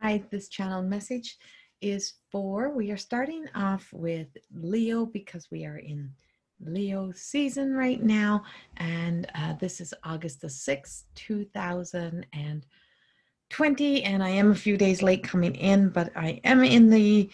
Hi, this channel message is we are starting off with Leo because we are in Leo season right now. And this is August the 6th, 2020. And I am a few days late coming in, but I am in the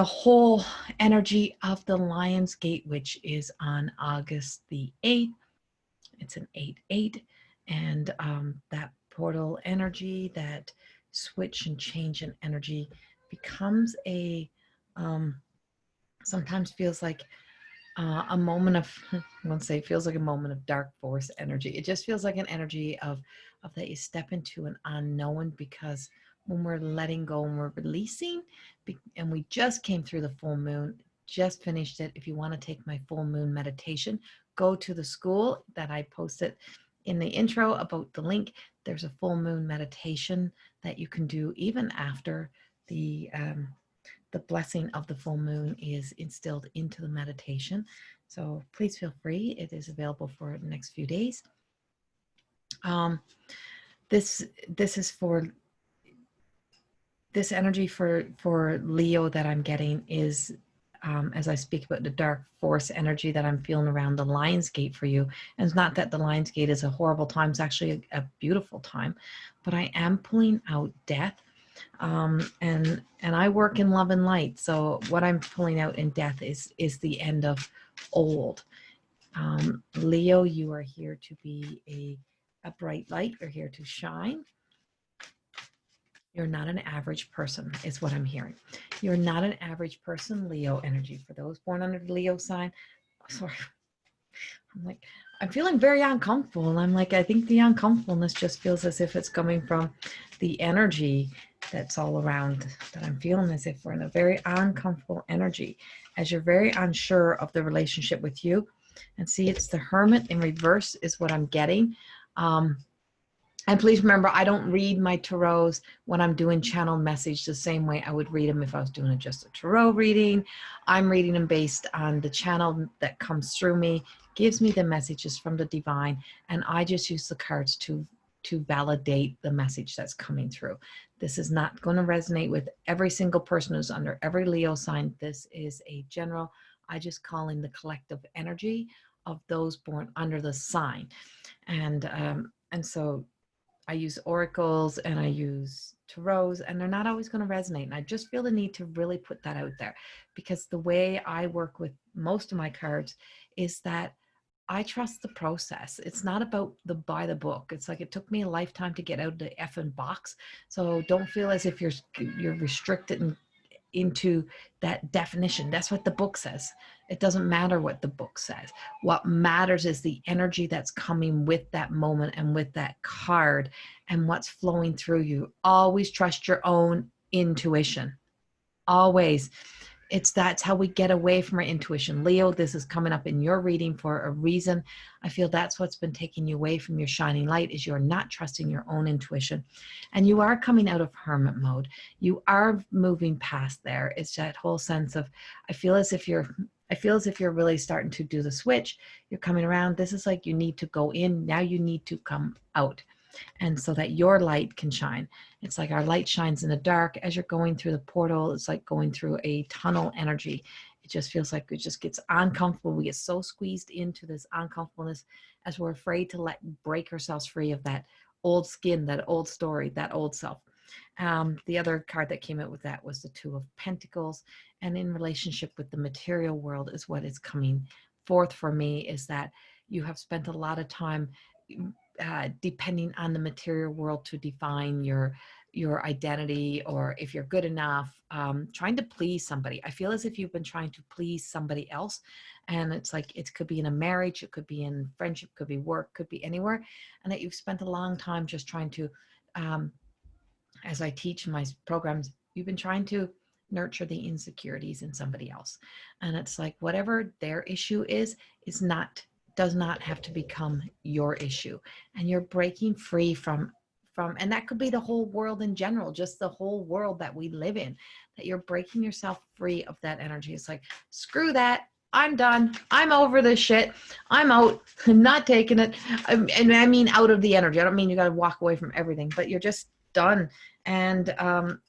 whole energy of the Lion's Gate, which is on August the 8th. It's an 8-8. And that portal energy, that switch and change in energy becomes sometimes feels like a moment of, I won't say feels like a moment of dark force energy. It just feels like an energy of that you step into an unknown, because when we're letting go and we're releasing, and we just came through the full moon, just finished it. If you want to take my full moon meditation, go to the school that I posted in the intro about the link. There's a full moon meditation that you can do even after the blessing of the full moon is instilled into the meditation. So please feel free. It is available for the next few days. This is for this energy for Leo that I'm getting is as I speak about the dark force energy that I'm feeling around the Lion's Gate for you. And it's not that the Lion's Gate is a horrible time. It's actually a beautiful time. But I am pulling out death. And I work in love and light. So what I'm pulling out in death is the end of old. Leo, you are here to be a bright light. You're here to shine. You're not an average person, is what I'm hearing. You're not an average person, Leo energy. For those born under the Leo sign, sorry, I'm feeling very uncomfortable. And I'm like, I think the uncomfortableness just feels as if it's coming from the energy that's all around, that I'm feeling as if we're in a very uncomfortable energy, as you're very unsure of the relationship with you. And see, it's the Hermit in reverse is what I'm getting. And please remember, I don't read my tarots when I'm doing channel message the same way I would read them if I was doing just a tarot reading. I'm reading them based on the channel that comes through me, gives me the messages from the divine, and I just use the cards to validate the message that's coming through. This is not going to resonate with every single person who's under every Leo sign. This is a general, I just call in the collective energy of those born under the sign. And so I use oracles and I use tarots, and they're not always going to resonate. And I just feel the need to really put that out there, because the way I work with most of my cards is that I trust the process. It's not about the by the book. It's like it took me a lifetime to get out of the effing box. So don't feel as if you're restricted into that definition. That's what the book says. It doesn't matter what the book says. What matters is the energy that's coming with that moment and with that card and what's flowing through you. Always trust your own intuition. Always. That's how we get away from our intuition. Leo, this is coming up in your reading for a reason. I feel that's what's been taking you away from your shining light, is you're not trusting your own intuition. And you are coming out of hermit mode. You are moving past there. It's that whole sense of, I feel as if you're really starting to do the switch. You're coming around. This is like you need to go in. Now you need to come out. And so that your light can shine. It's like our light shines in the dark. As you're going through the portal, it's like going through a tunnel energy. It just feels like it just gets uncomfortable. We get so squeezed into this uncomfortableness as we're afraid to break ourselves free of that old skin, that old story, that old self. The other card that came out with that was the Two of Pentacles. And in relationship with the material world is what is coming forth for me, is that you have spent a lot of time depending on the material world to define your identity, or if you're good enough, trying to please somebody. I feel as if you've been trying to please somebody else, and it's like it could be in a marriage, it could be in friendship, could be work, could be anywhere, and that you've spent a long time just trying to, as I teach in my programs, you've been trying to nurture the insecurities in somebody else. And it's like whatever their issue does not have to become your issue. And you're breaking free from, and that could be the whole world in general, just the whole world that we live in, that you're breaking yourself free of that energy. It's like, screw that. I'm done. I'm over this shit. I'm out. I'm not taking it. And I mean out of the energy. I don't mean you got to walk away from everything, but you're just done. And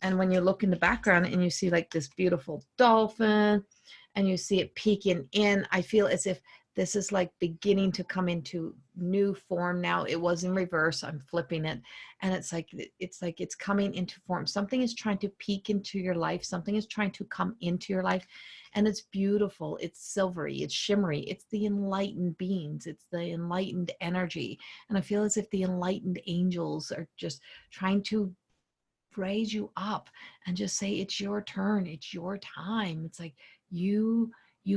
when you look in the background and you see like this beautiful dolphin and you see it peeking in, I feel as if this is like beginning to come into new form now. It was in reverse. I'm flipping it. And it's like it's coming into form. Something is trying to peek into your life. Something is trying to come into your life. And it's beautiful. It's silvery. It's shimmery. It's the enlightened beings. It's the enlightened energy. And I feel as if the enlightened angels are just trying to raise you up and just say, it's your turn. It's your time. It's like you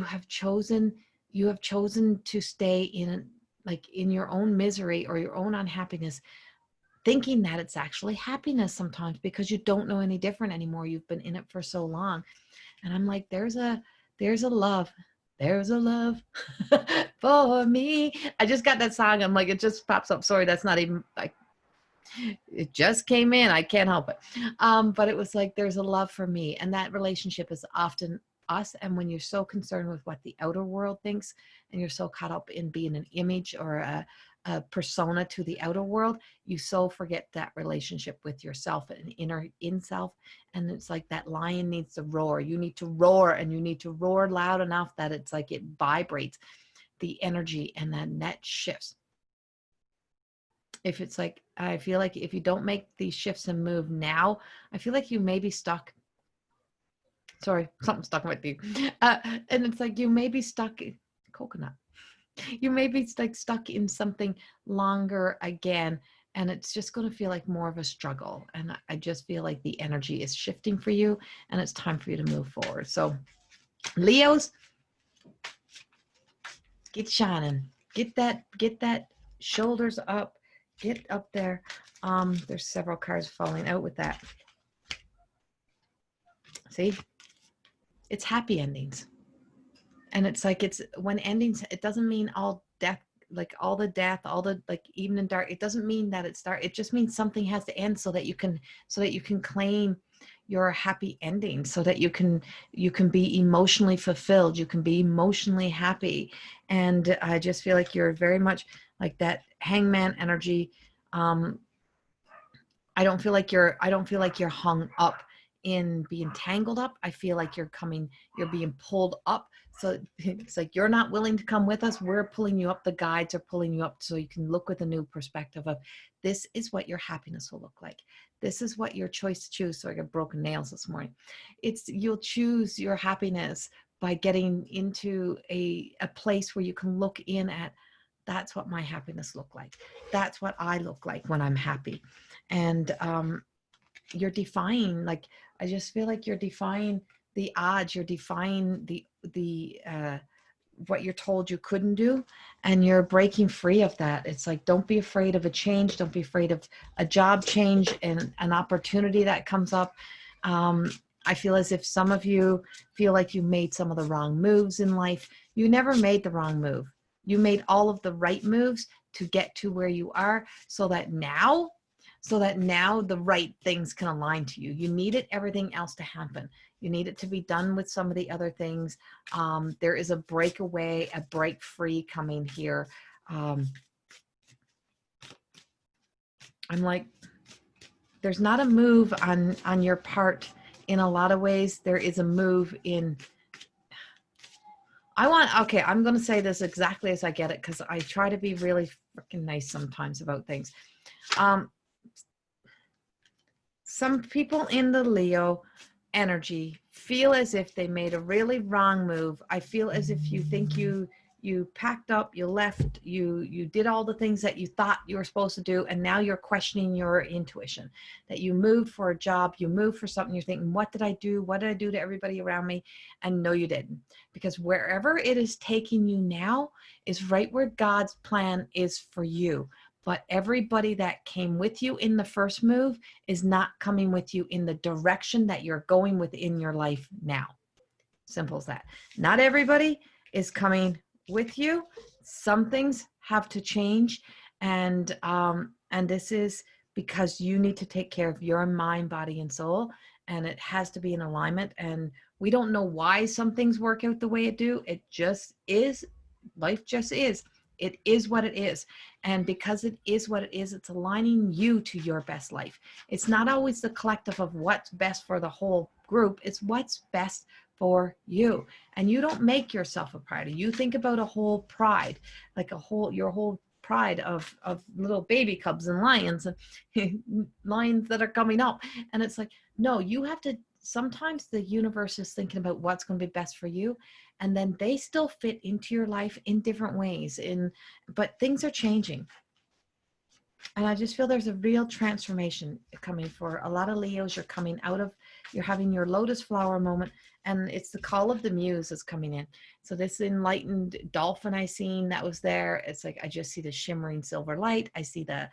have chosen to stay in like in your own misery or your own unhappiness, thinking that it's actually happiness sometimes because you don't know any different anymore. You've been in it for so long. And I'm like, there's a love. There's a love for me. I just got that song. I'm like, it just pops up. Sorry, that's not even like, it just came in. I can't help it. But it was like, there's a love for me. And that relationship is often us. And when you're so concerned with what the outer world thinks, and you're so caught up in being an image or a persona to the outer world, you so forget that relationship with yourself and inner in self. And it's like that lion needs to roar. You need to roar, and you need to roar loud enough that it's like it vibrates the energy, and then that shifts. If it's like, I feel like if you don't make these shifts and move now, I feel like you may be stuck. Sorry, something's stuck with you. And it's like you may be stuck in coconut. You may be like stuck in something longer again, and it's just going to feel like more of a struggle. And I just feel like the energy is shifting for you, and it's time for you to move forward. So Leos, get shining, get that shoulders up, get up there. There's several cards falling out with that. See, it's happy endings. And it's like, it's when endings, it doesn't mean all death, like all the death, all the like even in dark, it doesn't mean that it's dark. It just means something has to end so that you can claim your happy ending, so that you can be emotionally fulfilled, you can be emotionally happy. And I just feel like you're very much like that hangman energy. I don't feel like you're hung up in being tangled up. I feel like you're being pulled up. So it's like, you're not willing to come with us. We're pulling you up. The guides are pulling you up so you can look with a new perspective of, this is what your happiness will look like. This is what your choice to choose. So I got broken nails this morning. You'll choose your happiness by getting into a place where you can look in at, that's what my happiness look like. That's what I look like when I'm happy. And you're defying, like, I just feel like you're defying the odds. You're defying the what you're told you couldn't do, and you're breaking free of that. It's like, don't be afraid of a change. Don't be afraid of a job change and an opportunity that comes up. I feel as if some of you feel like you made some of the wrong moves in life. You never made the wrong move. You made all of the right moves to get to where you are, so that now the right things can align to you. You needed everything else to happen. You need it to be done with some of the other things. There is a breakaway, a break free coming here. I'm like, there's not a move on your part in a lot of ways. There is a move in, okay, I'm going to say this exactly as I get it, because I try to be really freaking nice sometimes about things. Some people in the Leo energy feel as if they made a really wrong move. I feel as if you think you packed up, you left, you did all the things that you thought you were supposed to do, and now you're questioning your intuition. That you moved for a job, you moved for something, you're thinking, what did I do? What did I do to everybody around me? And no, you didn't. Because wherever it is taking you now is right where God's plan is for you. But everybody that came with you in the first move is not coming with you in the direction that you're going within your life now. Simple as that. Not everybody is coming with you. Some things have to change. And this is because you need to take care of your mind, body, and soul. And it has to be in alignment. And we don't know why some things work out the way it do. It just is. Life just is. It is what it is. And because it is what it is, it's aligning you to your best life. It's not always the collective of what's best for the whole group. It's what's best for you. And you don't make yourself a pride. You think about a whole pride, like your whole pride of little baby cubs and lions and lions that are coming up. And it's like, no, you have to, sometimes the universe is thinking about what's going to be best for you, and then they still fit into your life in different ways, but things are changing. And I just feel there's a real transformation coming for a lot of Leos. You're coming out of, you're having your lotus flower moment, and it's the call of the muse is coming in. So this enlightened dolphin I seen that was there, it's like I just see the shimmering silver light. I see the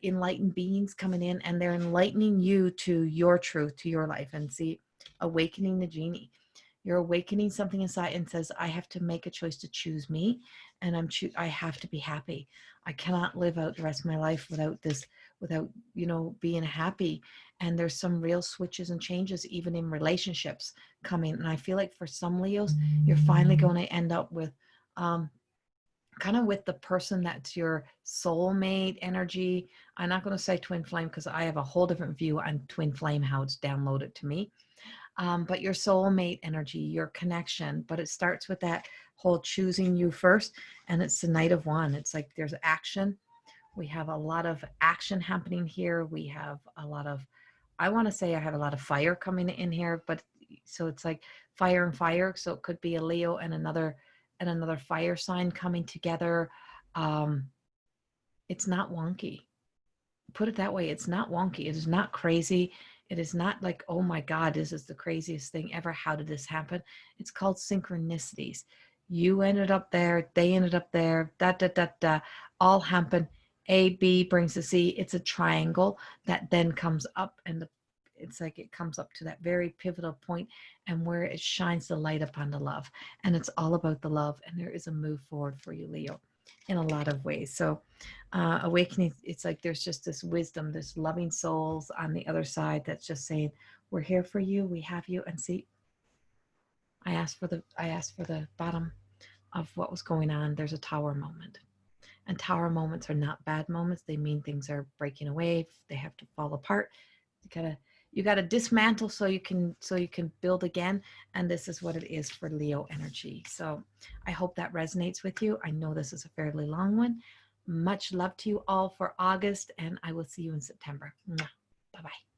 enlightened beings coming in, and they're enlightening you to your truth, to your life. And see, awakening the genie. You're awakening something inside and says, I have to make a choice to choose me, and I have to be happy. I cannot live out the rest of my life without this, without, being happy. And there's some real switches and changes, even in relationships coming. And I feel like for some Leos, you're finally going to end up with, kind of with the person that's your soulmate energy. I'm not going to say twin flame because I have a whole different view on twin flame, how it's downloaded to me. But your soulmate energy, your connection, but it starts with that whole choosing you first. And it's the Knight of Wands. It's like there's action. We have a lot of action happening here. We have a lot of, I want to say I have a lot of fire coming in here, but so it's like fire and fire. So it could be a Leo and another fire sign coming together. It's not wonky. Put it that way. It's not wonky. It is not crazy. It is not like, oh my God, this is the craziest thing ever. How did this happen? It's called synchronicities. You ended up there. They ended up there. All happen. A, B brings the C. It's a triangle that then comes up, and it's like it comes up to that very pivotal point, and where it shines the light upon the love. And it's all about the love. And there is a move forward for you, Leo, in a lot of ways. So awakening, it's like there's just this wisdom, this loving souls on the other side that's just saying, we're here for you, we have you. And see, I asked for the bottom of what was going on. There's a tower moment. And tower moments are not bad moments. They mean things are breaking away. They have to fall apart. You gotta dismantle so you can build again. And this is what it is for Leo energy. So I hope that resonates with you. I know this is a fairly long one. Much love to you all for August, and I will see you in September. Bye-bye.